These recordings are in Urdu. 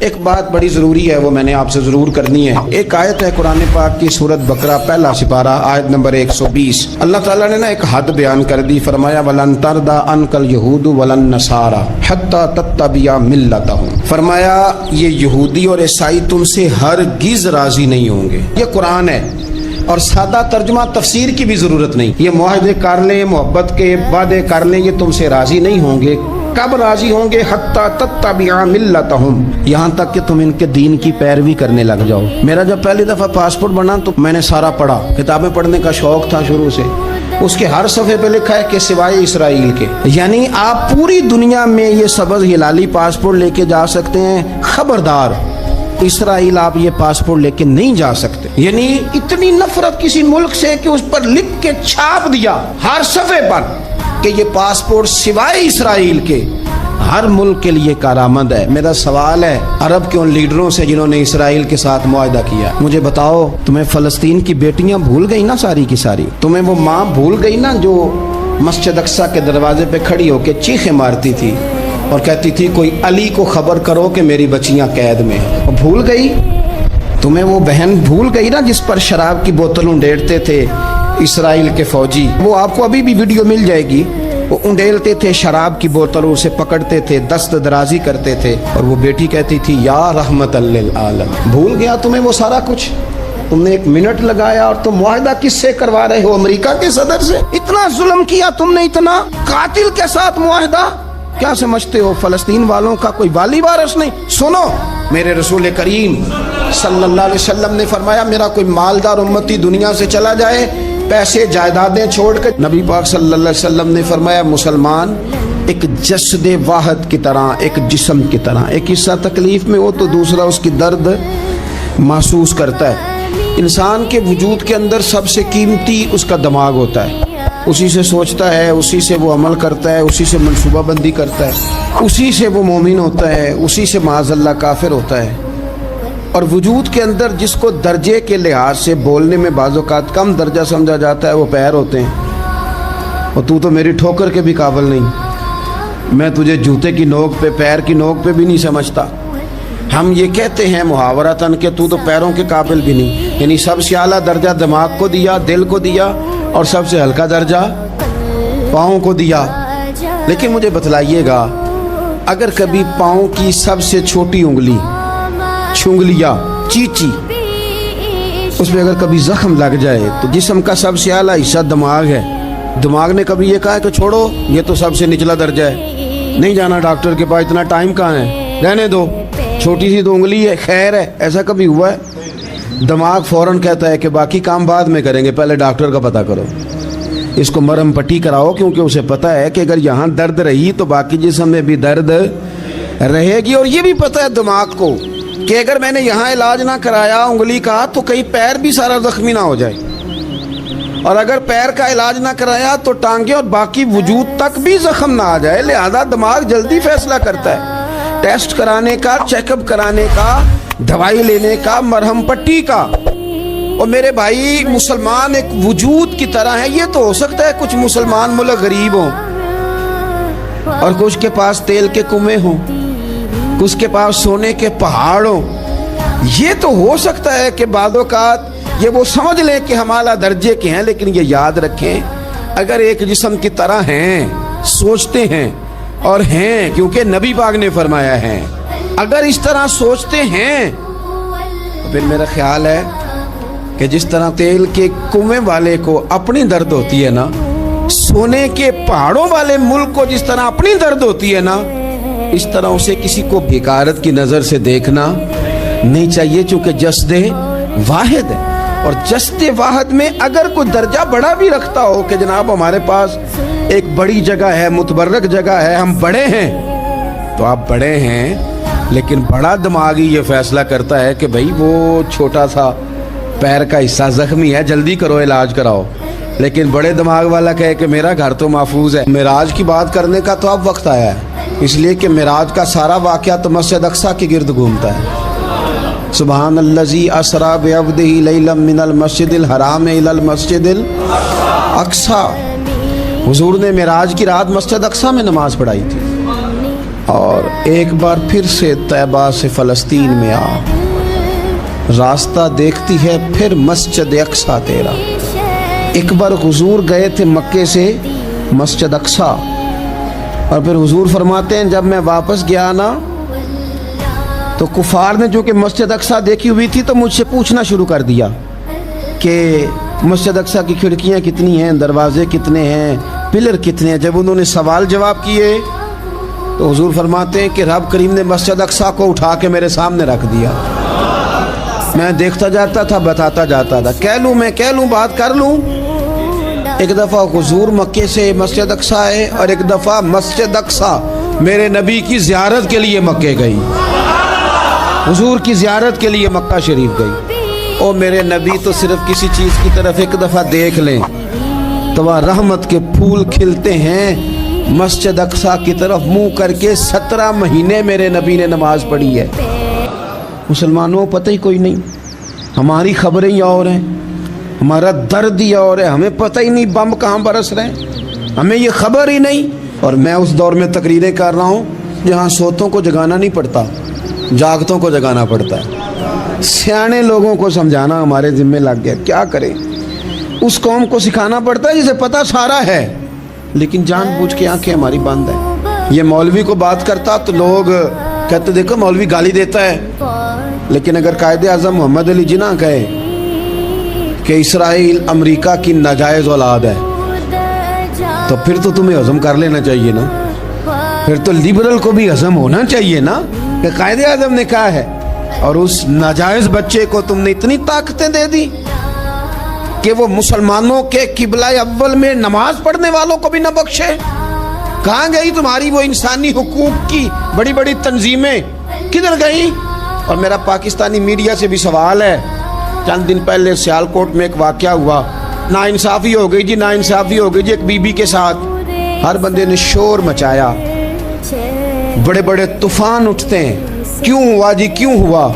ایک بات بڑی ضروری ہے، وہ میں نے آپ سے ضرور کرنی ہے۔ ایک آیت ہے قرآن پاک کی سورۃ بقرہ پہلا سپارہ آیت نمبر 120۔ اللہ تعالیٰ نے ایک حد بیان کر دی، فرمایا وَلَن تَرْضَىٰ عَنْكَ الْيَهُودُ وَلَا النَّصَارَىٰ حَتَّىٰ تَتَّبِعَ مِلَّتَهُمْ۔ فرمایا یہ یہودی اور عیسائی تم سے ہرگز راضی نہیں ہوں گے۔ یہ قرآن ہے اور سادہ ترجمہ تفسیر کی بھی ضرورت نہیں۔ یہ معاہدے کر لیں، محبت کے وعدے کر لیں، یہ تم سے راضی نہیں ہوں گے۔ کب راضی ہوں گے؟ حتی تتبع ملتہم، یہاں تک کہ تم ان کے دین کی پیروی کرنے لگ جاؤ۔ میرا جب پہلی دفعہ پاسپورٹ بنا تو میں نے سارا پڑھا، کتابیں پڑھنے کا شوق تھا شروع سے۔ اس کے ہر صفحے پہ لکھا ہے کہ سوائے اسرائیل کے، یعنی آپ پوری دنیا میں یہ سبز ہلالی پاسپورٹ لے کے جا سکتے ہیں، خبردار اسرائیل آپ یہ پاسپورٹ لے کے نہیں جا سکتے۔ یعنی اتنی نفرت کسی ملک سے کہ اس پر لکھ کے چھاپ دیا ہر صفحے پر کہ یہ پاسپورٹ سوائے اسرائیل کے ہر ملک کے لیے کارآمد ہے۔ میرا سوال ہے عرب کے ان لیڈروں سے جنہوں نے اسرائیل کے ساتھ معاہدہ کیا، مجھے بتاؤ تمہیں فلسطین کی بیٹیاں بھول گئی نا ساری کی ساری؟ تمہیں وہ ماں بھول گئی نا جو مسجد اقصیٰ کے دروازے پہ کھڑی ہو کے چیخیں مارتی تھی اور کہتی تھی کوئی علی کو خبر کرو کہ میری بچیاں قید میں ہیں؟ وہ بھول گئی؟ تمہیں وہ بہن بھول گئی نا جس پر شراب کی بوتل انڈیڑتے تھے اسرائیل کے فوجی؟ وہ آپ کو ابھی بھی ویڈیو مل جائے گی، وہ انڈیلتے تھے شراب کی بوتل، اسے پکڑتے تھے، دست درازی کرتے تھے، اور وہ بیٹی کہتی تھی یا رحمت للعالم۔ بھول گیا تمہیں وہ سارا کچھ؟ تم نے 1 منٹ لگایا اور تم معاہدہ کس سے کروا رہے ہو؟ امریکہ کے صدر سے؟ اتنا ظلم کیا تم نے، اتنا قاتل کے ساتھ معاہدہ؟ کیا سمجھتے ہو فلسطین والوں کا کوئی والی وارث نہیں؟ سنو، میرے رسول کریم صلی اللہ علیہ وسلم نے فرمایا میرا کوئی مالدار امتی دنیا سے چلا جائے، پیسے جائیدادیں چھوڑ کر، نبی پاک صلی اللہ علیہ وسلم نے فرمایا مسلمان ایک جسد واحد کی طرح، ایک جسم کی طرح، ایک حصہ تکلیف میں ہو تو دوسرا اس کی درد محسوس کرتا ہے۔ انسان کے وجود کے اندر سب سے قیمتی اس کا دماغ ہوتا ہے، اسی سے سوچتا ہے، اسی سے وہ عمل کرتا ہے، اسی سے منصوبہ بندی کرتا ہے، اسی سے وہ مومن ہوتا ہے، اسی سے معاذ اللہ کافر ہوتا ہے۔ اور وجود کے اندر جس کو درجے کے لحاظ سے بولنے میں بعض اوقات کم درجہ سمجھا جاتا ہے وہ پیر ہوتے ہیں۔ اور تو میری ٹھوکر کے بھی قابل نہیں، میں تجھے جوتے کی نوک پہ، پیر کی نوک پہ بھی نہیں سمجھتا۔ ہم یہ کہتے ہیں محاورتاً کہ تو پیروں کے قابل بھی نہیں، یعنی سب سے اعلیٰ درجہ دماغ کو دیا، دل کو دیا، اور سب سے ہلکا درجہ پاؤں کو دیا۔ لیکن مجھے بتلائیے گا اگر کبھی پاؤں کی سب سے چھوٹی انگلی، چھنگلیا، چیچی، اس میں اگر کبھی زخم لگ جائے تو جسم کا سب سے اعلیٰ حصہ دماغ ہے، دماغ نے کبھی یہ کہا ہے کہ چھوڑو یہ تو سب سے نچلا درجہ ہے، نہیں جانا ڈاکٹر کے پاس، اتنا ٹائم کہاں ہے، رہنے دو، چھوٹی سی تو انگلی ہے، خیر ہے؟ ایسا کبھی ہوا ہے؟ دماغ فوراً کہتا ہے کہ باقی کام بعد میں کریں گے، پہلے ڈاکٹر کا پتہ کرو، اس کو مرہم پٹی کراؤ، کیونکہ اسے پتہ ہے کہ اگر یہاں درد رہی تو باقی جسم میں بھی درد رہے گی۔ اور یہ بھی پتہ ہے دماغ کو کہ اگر میں نے یہاں علاج نہ کرایا انگلی کا تو کہیں پیر بھی سارا زخمی نہ ہو جائے، اور اگر پیر کا علاج نہ کرایا تو ٹانگیں اور باقی وجود تک بھی زخم نہ آ جائے۔ لہذا دماغ جلدی فیصلہ کرتا ہے، ٹیسٹ کرانے کا، چیک اپ کرانے کا، دوائی لینے کا، مرہم پٹی کا۔ اور میرے بھائی مسلمان ایک وجود کی طرح ہے، یہ تو ہو سکتا ہے کچھ مسلمان ملک غریب ہوں اور کچھ کے پاس تیل کے کنویں ہوں، کچھ کے پاس سونے کے پہاڑ ہوں، یہ تو ہو سکتا ہے کہ بعض اوقات یہ وہ سمجھ لیں کہ ہم اعلیٰ درجے کے ہیں، لیکن یہ یاد رکھیں اگر ایک جسم کی طرح ہیں، سوچتے ہیں اور ہیں، کیونکہ نبی پاک نے فرمایا ہے، اگر اس طرح سوچتے ہیں تو پھر میرا خیال ہے کہ جس طرح تیل کے کنویں والے کو اپنی درد ہوتی ہے نا، سونے کے پہاڑوں والے ملک کو جس طرح اپنی درد ہوتی ہے نا، اس طرح اسے کسی کو بھکارت کی نظر سے دیکھنا نہیں چاہیے، چونکہ جسد واحد ہے۔ اور جسد واحد میں اگر کوئی درجہ بڑا بھی رکھتا ہو کہ جناب ہمارے پاس ایک بڑی جگہ ہے، متبرک جگہ ہے، ہم بڑے ہیں، تو آپ بڑے ہیں، لیکن بڑا دماغی یہ فیصلہ کرتا ہے کہ بھائی وہ چھوٹا سا پیر کا حصہ زخمی ہے، جلدی کرو علاج کراؤ، لیکن بڑے دماغ والا کہے کہ میرا گھر تو محفوظ ہے۔ معراج کی بات کرنے کا تو اب وقت آیا ہے، اس لیے کہ معراج کا سارا واقعہ تو مسجد اقصیٰ کے گرد گھومتا ہے۔ سبحان الذی اسریٰ بعبدہ لیلا من المسجد الحرام الی المسجد الاقصیٰ، حضور نے معراج کی رات مسجد اقصیٰ میں نماز پڑھائی تھی، اور ایک بار پھر سے طیبہ سے فلسطین میں آ، راستہ دیکھتی ہے پھر مسجد اقصیٰ تیرا۔ ایک بار حضور گئے تھے مکے سے مسجد اقصیٰ، اور پھر حضور فرماتے ہیں جب میں واپس گیا نا تو کفار نے جو کہ مسجد اقصیٰ دیکھی ہوئی تھی تو مجھ سے پوچھنا شروع کر دیا کہ مسجد اقصیٰ کی کھڑکیاں کتنی ہیں، دروازے کتنے ہیں، پلر کتنے ہیں۔ جب انہوں نے سوال جواب کیے تو حضور فرماتے ہیں کہ رب کریم نے مسجد اقصیٰ کو اٹھا کے میرے سامنے رکھ دیا، میں دیکھتا جاتا تھا، بتاتا جاتا تھا، کہہ لوں بات کر لوں۔ ایک دفعہ حضور مکے سے مسجد اقصیٰ آئے اور ایک دفعہ مسجد اقصیٰ میرے نبی کی زیارت کے لیے مکے گئی، حضور کی زیارت کے لیے مکہ شریف گئی۔ او میرے نبی تو صرف کسی چیز کی طرف ایک دفعہ دیکھ لیں تو وہاں رحمت کے پھول کھلتے ہیں۔ مسجد اقصیٰ کی طرف منہ کر کے 17 مہینے میرے نبی نے نماز پڑھی ہے۔ مسلمانوں پتہ ہی کوئی نہیں، ہماری خبریں ہی اور ہیں، ہمارا درد ہی اور ہے، ہمیں پتہ ہی نہیں بم کہاں برس رہے ہیں، ہمیں یہ خبر ہی نہیں۔ اور میں اس دور میں تقریریں کر رہا ہوں جہاں سوتوں کو جگانا نہیں پڑتا، جاگتوں کو جگانا پڑتا ہے۔ سیانے لوگوں کو سمجھانا ہمارے ذمہ لگ گیا، کیا کریں؟ اس قوم کو سکھانا پڑتا ہے جسے پتہ سارا ہے لیکن جان بوجھ کے آنکھیں ہماری بند ہیں۔ یہ مولوی کو بات کرتا تو لوگ کہتے دیکھو مولوی گالی دیتا ہے، لیکن اگر قائد اعظم محمد علی جناح کہے کہ اسرائیل امریکہ کی ناجائز اولاد ہے تو پھر تو تمہیں ہضم کر لینا چاہیے نا، پھر تو لیبرل کو بھی ہضم ہونا چاہیے نا کہ قائد اعظم نے کہا ہے، اور اس ناجائز بچے کو تم نے اتنی طاقتیں دے دی کہ وہ مسلمانوں کے قبلہ اول میں نماز پڑھنے والوں کو بھی نہ بخشے۔ کہاں گئی تمہاری وہ انسانی حقوق کی بڑی بڑی تنظیمیں، کدھر گئی؟ اور میرا پاکستانی میڈیا سے بھی سوال ہے، چند دن پہلے سیالکوٹ میں ایک واقعہ ہوا، ناانصافی ہو گئی جی، ناانصافی ہو گئی جی ایک بی بی کے ساتھ، ہر بندے نے شور مچایا، بڑے بڑے طوفان اٹھتے ہیں، کیوں ہوا جی کیوں ہوا؟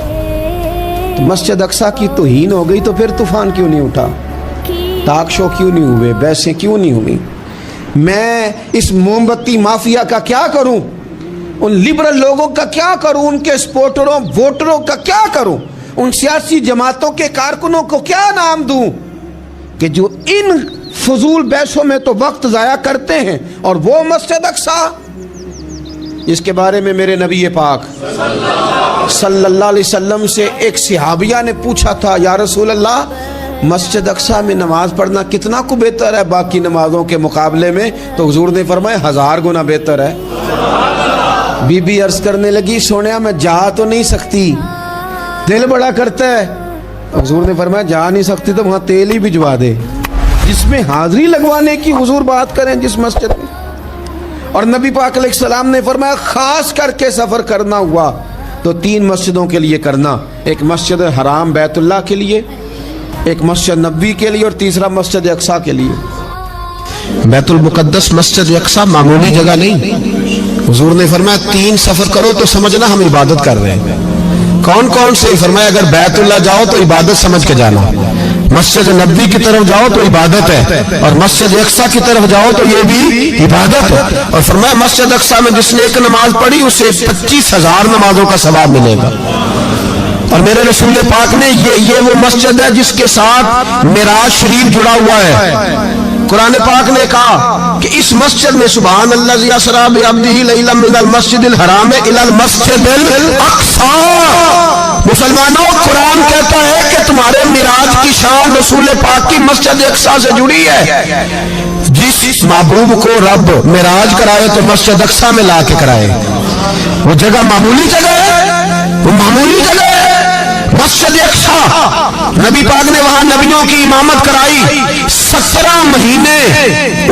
تو مسجد اقصیٰ کی توہین ہو گئی تو پھر طوفان کیوں نہیں اٹھا؟ ٹاک شو کیوں نہیں ہوئے؟ بحثیں کیوں نہیں ہوئی؟ میں اس موم بتی مافیا کا کیا کروں؟ ان لبرل لوگوں کا کیا کروں؟ ان کے سپورٹروں ووٹروں کا کیا کروں؟ ان سیاسی جماعتوں کے کارکنوں کو کیا نام دوں کہ جو ان فضول بحثوں میں تو وقت ضائع کرتے ہیں، اور وہ مسجد اقصیٰ جس کے بارے میں میرے نبی پاک صلی اللہ علیہ وسلم سے ایک صحابیہ نے پوچھا تھا، یا رسول اللہ مسجد اقصیٰ میں نماز پڑھنا کتنا کو بہتر ہے باقی نمازوں کے مقابلے میں؟ تو حضور نے فرمایا 1000 گنا بہتر ہے۔ بی بی عرض کرنے لگی سونیا میں جا تو نہیں سکتی، دل بڑا کرتا ہے۔ حضور نے فرمایا جا نہیں سکتی تو وہاں تیل ہی بھجوا دے، جس میں حاضری لگوانے کی حضور بات کریں جس مسجد میں۔ اور نبی پاک علیہ السلام نے فرمایا خاص کر کے سفر کرنا ہوا تو 3 مسجدوں کے لیے کرنا، ایک مسجد حرام بیت اللہ کے لیے، ایک مسجد نبوی کے لیے، اور تیسرا مسجد اقصیٰ کے لیے۔ بیت المقدس مسجد اقصیٰ معمولی جگہ نہیں، حضور نے فرمایا 3 سفر کرو تو سمجھنا ہم عبادت کر رہے ہیں۔ کون کون سے؟ فرمایا اگر بیت اللہ جاؤ تو عبادت سمجھ کے جانا، مسجد نبوی کی طرف جاؤ تو عبادت ہے، اور مسجد اقصیٰ کی طرف جاؤ تو یہ بھی عبادت ہے۔ اور فرمایا مسجد اقصیٰ میں جس نے ایک نماز پڑھی اسے 25,000 نمازوں کا ثواب ملے گا۔ اور میرے رسول پاک نے یہ وہ مسجد ہے جس کے ساتھ معراج شریف جڑا ہوا ہے۔ قرآن پاک نے کہا کہ اس مسجد میں سبحان الذی اسری بعبدہ لیلا من المسجد الحرام الی المسجد الاقصی۔ مسلمانوں قرآن کہتا ہے کہ تمہارے معراج کی شان رسول پاک کی مسجد اقصیٰ سے جڑی ہے۔ جس محبوب کو رب معراج کرائے تو مسجد اقصیٰ میں لا کے کرائے۔ وہ جگہ معمولی جگہ ہے، وہ معمولی جگہ ہے مسجد اقصیٰ۔ نبی پاک نے وہاں نبیوں کی امامت کرائی، 17 مہینے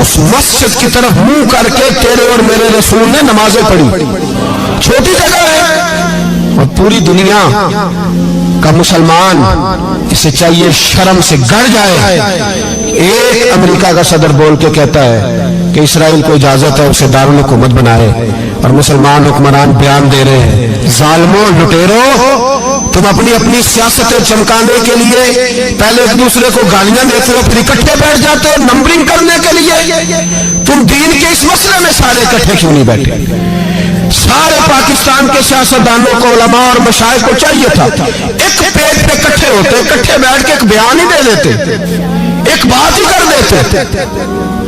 اس مسجد کی طرف منہ کر کے تیرے اور میرے رسول نے نمازیں پڑھی۔ چھوٹی جگہ ہے اور پوری دنیا کا مسلمان اسے چاہیے شرم سے گڑ جائے۔ ایک امریکہ کا صدر بول کے کہتا ہے کہ اسرائیل کو اجازت ہے اسے دارالحکومت بنائے، اور مسلمان حکمران بیان دے رہے ہیں ظالموں لٹیروں تم اپنی سیاستیں چمکانے کے لیے پہلے ایک دوسرے کو گالیاں دیتے ہو، پھر اکٹھے بیٹھ جاتے ہو نمبرنگ کرنے کے لیے۔ تم دین کے اس مسئلے میں سارے اکٹھے کیوں نہیں بیٹھے؟ سارے پاکستان کے سیاستدانوں کو، علماء اور مشائخ کو چاہیے تھا ایک پیج پہ اکٹھے ہوتے، اکٹھے بیٹھ کے ایک بیان ہی دے دیتے، ایک بات ہی کر دیتے.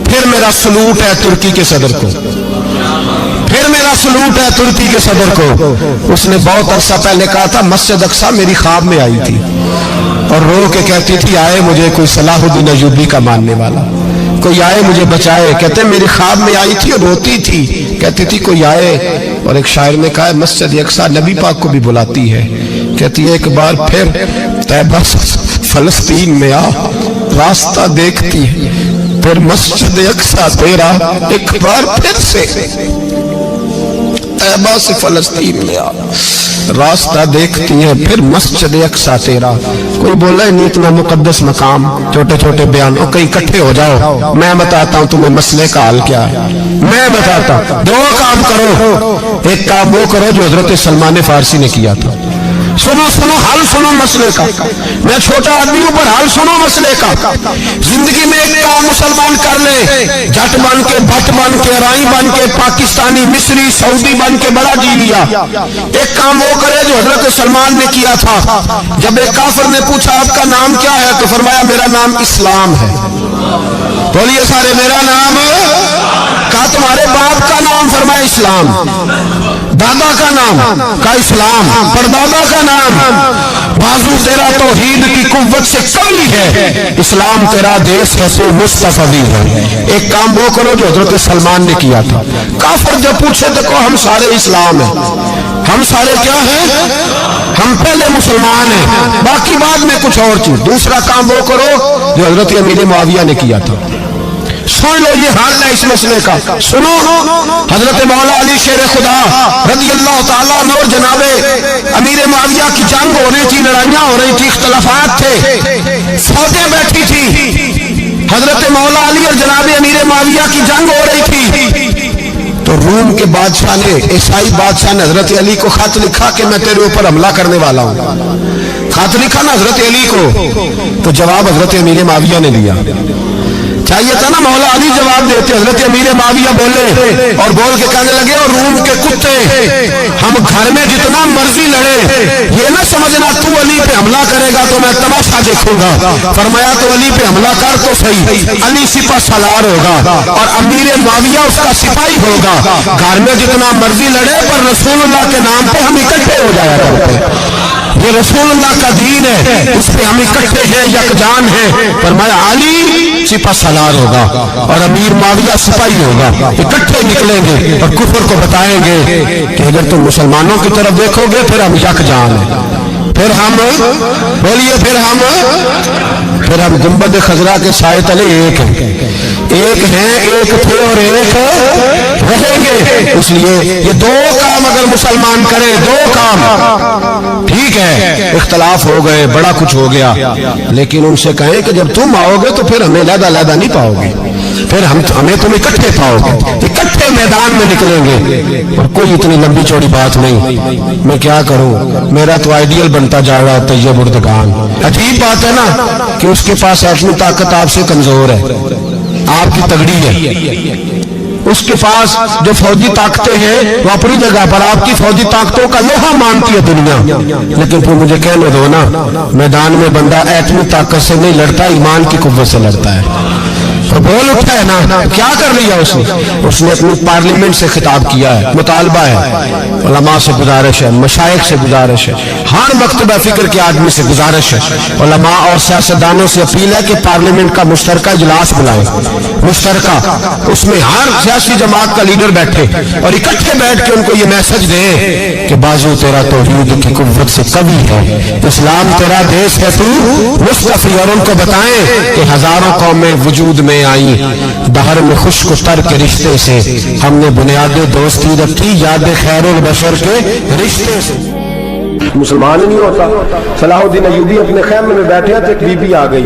پھر میرا سلوٹ ہے ترکی کے صدر کو، پھر میرا سلوٹ ہے ترکی کے صدر کو. اس نے بہت عرصہ پہلے کہا تھا مسجد اقصی میری خواب میں آئی تھی اور رو کے کہتی تھی آئے مجھے کوئی صلاح الدین ایوبی کا ماننے والا، کوئی آئے مجھے بچائے. کہتے میری خواب میں آئی تھی اور روتی تھی، کہتی تھی کوئی آئے. اور ایک شاعر نے کہا ہے مسجد اقصی نبی پاک کو بھی بلاتی ہے، کہتی ہے ایک بار پھر طیبہ فلسطین میں آ، راستہ دیکھتی ہے پھر مسجد اقصی تیرا، ایک بار پھر سے طیبہ سے فلسطین میں آ، راستہ دیکھتی ہے پھر مسجد اقصی تیرا. کوئی بولا ہے نہیں اتنا مقدس مقام، چھوٹے چھوٹے بیانوں کہیں اکٹھے ہو جاؤ، میں بتاتا ہوں تمہیں مسئلے کا حل کیا ہے. میں بتاتا ہوں دو کام کرو، ایک کام وہ کرو جو حضرت سلمان فارسی نے کیا تھا. سنو سنو حل سنو مسئلے کا. میں چھوٹا آدمی ہوں پر حل سنو مسئلے کا. زندگی میں ایک کام مسلمان کر لے، جٹ بن کے، بھٹ بن کے، رائی بن کے، پاکستانی، مصری، سعودی بن کے بڑا جی لیا. ایک کام وہ کرے جو حضرت سلمان نے کیا تھا. جب ایک کافر نے پوچھا آپ کا نام کیا ہے تو فرمایا میرا نام اسلام ہے. بولیے سارے میرا نام. کہا تمہارے باپ کا نام؟ فرمایا اسلام. دادا کا نام؟ کا اسلام. پردادا کا نام؟ بازو تیرا توحید کی قوت سے کمی ہے، اسلام تیرا دیس ہے تو مصطفی ہے. ایک کام وہ کرو جو حضرت سلمان نے کیا تھا. کافر جب پوچھے تو کہو ہم سارے اسلام ہیں. ہم سارے کیا ہیں؟ ہم پہلے مسلمان ہیں، باقی بعد میں کچھ اور چیز. دوسرا کام وہ کرو جو حضرت امیر معاویہ نے کیا تھا. سن لو یہ حال ہے اس مسئلے کا. سنو حضرت مولا علی شیر خدا رضی اللہ تعالیٰ عنہ اور جناب امیر معاویہ کی جنگ ہو رہی تھی، لڑائیاں ہو رہی تھی، اختلافات تھے، فوجیں بیٹھی تھی. حضرت مولا علی اور جناب امیر معاویہ کی جنگ ہو رہی تھی تو روم کے بادشاہ نے، عیسائی بادشاہ نے حضرت علی کو خط لکھا کہ میں تیرے اوپر حملہ کرنے والا ہوں. خط لکھا نا حضرت علی کو، تو جواب حضرت امیر معاویہ نے دیا. چاہیے تھا نا مولا علی جواب دیتے، حضرت امیر معاویہ بولے اور بول کے کہنے لگے اور روم کے کتے ہم گھر میں جتنا مرضی لڑے، یہ نہ سمجھنا تو علی پہ حملہ کرے گا تو میں تماشا دیکھوں گا. فرمایا تو علی پہ حملہ کر تو صحیح، علی سپہ سالار ہوگا اور امیر معاویہ اس کا سپاہی ہوگا. گھر میں جتنا مرضی لڑے پر رسول اللہ کے نام پہ ہم اکٹھے ہو جایا کرتے. یہ رسول اللہ کا دین ہے، اس پہ ہم اکٹھے ہیں، یکجان ہیں. فرمایا علی سپہ سالار ہوگا اور امیر معاویہ سپاہی ہوگا، اکٹھے نکلیں گے اور کفر کو بتائیں گے کہ اگر تم مسلمانوں کی طرف دیکھو گے پھر ہم یکجان ہیں. پھر ہم بولیے پھر ہم گنبد خضرا کے سائے تلے ایک ہیں، ایک ہیں، ایک تھے اور ایک رہیں گے. اس لیے یہ دو کام اگر مسلمان کرے، دو کام ٹھیک ہے، اختلاف ہو گئے، بڑا کچھ ہو گیا، لیکن ان سے کہیں کہ جب تم آؤ گے تو پھر ہمیں علیحدہ علیحدہ نہیں پاؤ گے، پھر ہمیں تم اکٹھے پاؤ گے، اکٹھے میدان میں نکلیں گے. اور کوئی اتنی لمبی چوڑی بات نہیں، میں کیا کروں، میرا تو آئیڈیل بنتا جا رہا ہے طیب اردگان. عجیب بات ہے نا کہ اس کے پاس اپنی طاقت آپ سے کمزور ہے، آپ کی تگڑی ہے. اس کے پاس جو فوجی طاقتیں ہیں وہ اپنی جگہ پر، آپ کی فوجی طاقتوں کا لوہا مانتی ہے دنیا. لیکن پھر مجھے کہنے دو نا، میدان میں بندہ ایٹمی طاقت سے نہیں لڑتا، ایمان کی قوت سے لڑتا ہے. بول اٹھا ہے نا، کیا کر لیا اس نے اپنی پارلیمنٹ سے خطاب کیا ہے، مطالبہ ہے، علماء سے گزارش ہے، مشائخ سے گزارش ہے، ہر مکتبہ فکر کے آدمی سے گزارش ہے، علماء اور سیاستدانوں سے اپیل ہے کہ پارلیمنٹ کا مشترکہ اجلاس بلائیں، مشترکہ، اس میں ہر سیاسی جماعت کا لیڈر بیٹھے اور اکٹھے بیٹھ کے ان کو یہ میسج دے کہ بازو تیرا توحید کی قوت سے قوی ہے، اسلام تیرا دیش ہے تو مصطفی. اور ان کو بتائیں کہ ہزاروں قومیں وجود میں آئی، دہر میں خشک و تر کے رشتے سے ہم نے بنیاد دوستی رکھی، یاد خیر البشر کے رشتے سے. مسلمان ہی نہیں ہوتا. صلاح الدین ایوبی اپنے خیمے میں بیٹھے تھے، ایک بی بی آ گئی،